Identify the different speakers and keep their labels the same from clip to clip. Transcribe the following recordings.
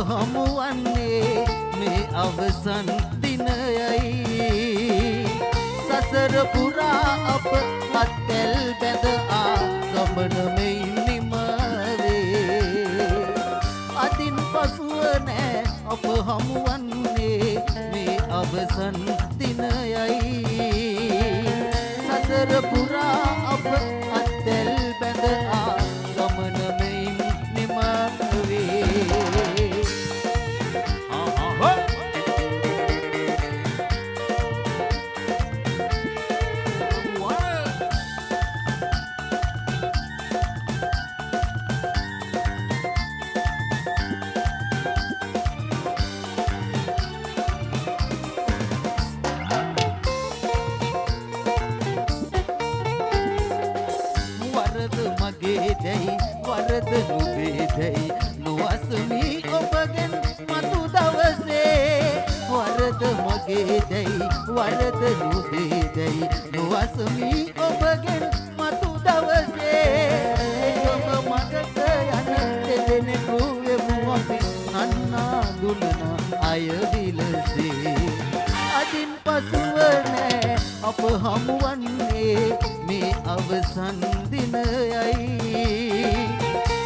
Speaker 1: හමුවන්නේ මේ අවසන් දිනයයි සසර පුරා අප අත්ැල් බැඳ ගමන මෙයින් නිම වේ අදින් පසුව නෑ අප හමුවන්නේ මේ අවසන් දිනයයි සසර පුරා අප අත්ැල් බැඳ ගමන මෙයින් නිම වේ වරද නුබේදයි නොවසමි ඔබගෙන් මතු දවසේ වරද මගේදයි වරද නුබේදයි නොවසමි ඔබගෙන් මතු දවසේ එකම මගට යන දෙදෙනෙකු වෙමු අපි නන්නා දුලනා අය විලසේ අදින් පසුව නෑ අප හමුවන්නේ මේ අවසන් දිනයයි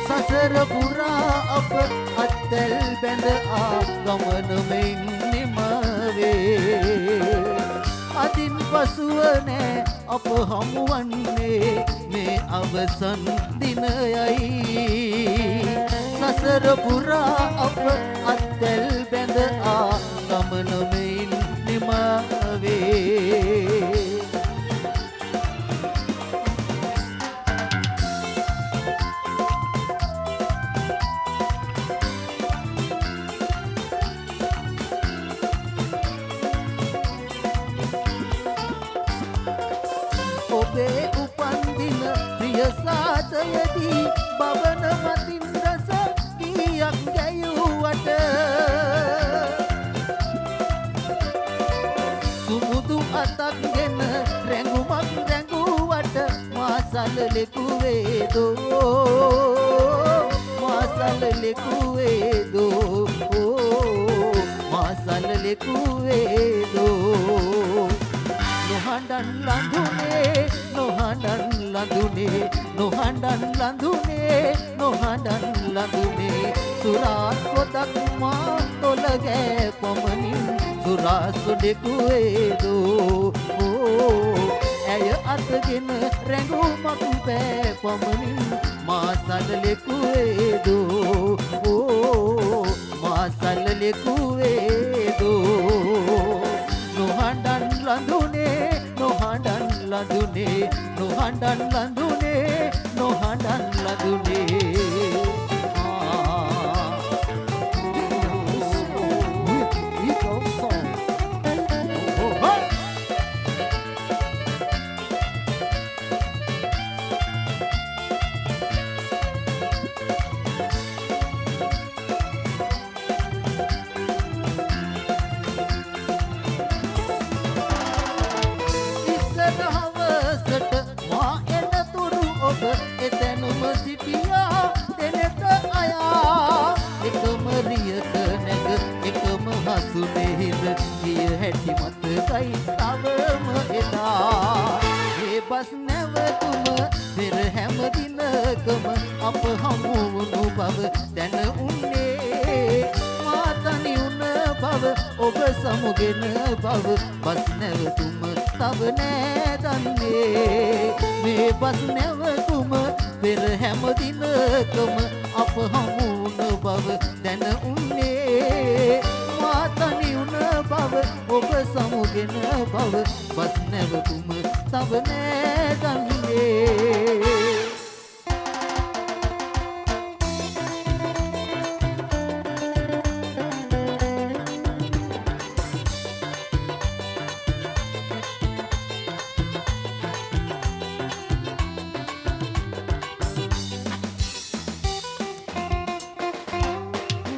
Speaker 1: සසර පුරා අප අත්ැල් බැඳ ගමන මෙයින් නිම වේ අදින් පසුව නෑ අප හමුවන්නේ මේ අවසන් දිනයයි සසර පුරා අප අත්ැල් බැඳ ගමන මෙයින් නිම වේ ඔබේ උපන්දින ප්‍රිය සාතයදී බවන මතින් රස ගීයක් ගැයුවට සුමුදු අතක් ගෙන රැඟුමක් රැඟුවට මාසලලෙකු වේදෝ මාසලලෙකු වේදෝ මාසලලෙකු වේදෝ නොහඬන් ලඳුනේ නොහඬන් ලඳුනේ නොහඬන් ලඳුනේ නොහඬන් ලඳුනේ සුරාත් කොටක් මා තොල ගෑ පමණින් සුරාසුඩෙකු වේදෝ ඇය අතගෙන රැඟුමක් පෑ පමණින් මා සලලෙකු වේදෝ මා සලලෙකු වේදෝ නොහඬන් ලඳුනේ නොහඬන් ලඳුනේ නොහඬන් ලඳුනේ නොහඬන් ලඳුනේ එතැනුම සිටියා දෙනෙත අයා එකම රියක නැග එකම හසුනෙහිද ගිය හැටි මතකයි තවම එදා මේ බස් නැවතුම පෙර හැම දිනකම අප හමුවුණු බව දැන උන්නේ මා තනි වුණ බව ඔබ සමුගෙන බව බස් නැවතුම තව නෑ දන්නේ මේ බස් නැවතුම පෙර හැම දිනකම අප හමුවුණ බව දැන උන්නේ මා තනි වුණ බව ඔබ සමුගෙන බව බස් නැවතුම තව නෑ දන්නේ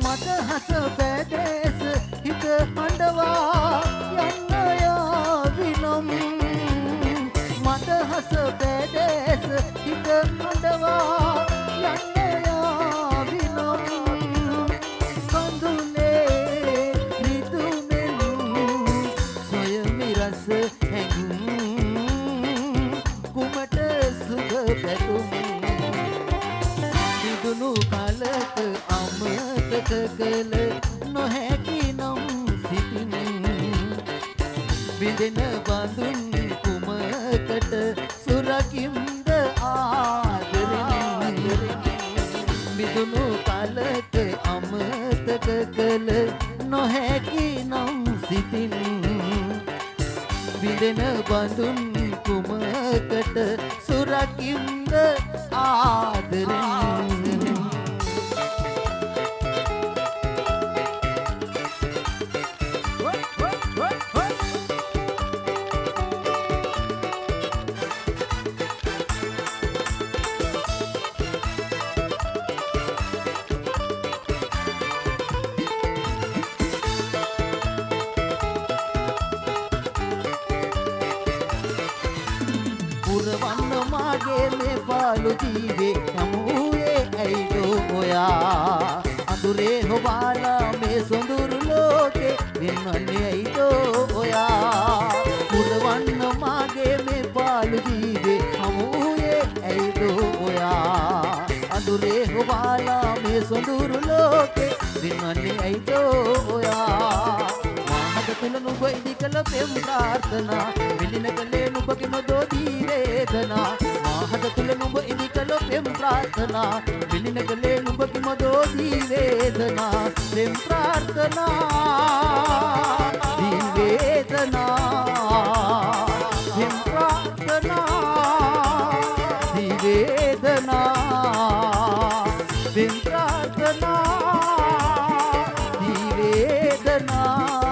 Speaker 1: මදහස බැදේස හිත හඬවා යන්න යාවිනම් මදහස බැදේස හිත හඬවා යන්න යාවිනම් කඳු කළ නොහැකි නම් සිතින් විඳෙන බඳුන් කුමකට සුරකින්ද ආදරෙන් මිදුණු කලක අමතක කළ නොහැකි නම් සිතින් විඳෙන බඳුන් කුමකට සුරකින්ද ආදරෙන් පුරවන්න මාගේ මේ පාළු ජීවේ යමුවේ ඇයිදෝ ඔයා අඳුරේ හොබාලා මේ සොඳුරු ලෝකේ වෙනන්නේ ඇයිදෝ ඔයා පුරවන්න මාගේ මේ පාළු ජීවේ යමුවේ ඇයිදෝ ඔයා අඳුරේ හොබාලා මේ සොඳුරු ලෝකේ වෙනන්නේ ඇයිදෝ ඔයා තුල නුඹ ඉදිකල පෙම් ප්‍රාර්ථනා මිලින කලේ නුඹගේ නොදෝදී වේදනා මාහද තුල නුඹ ඉදිකල පෙම් ප්‍රාර්ථනා මිලින කලේ නුඹගේ නොදෝදී වේදනා පෙම් ප්‍රාර්ථනා දී වේදනා පෙම් ප්‍රාර්ථනා දී වේදනා පෙම් ප්‍රාර්ථනා දී වේදනා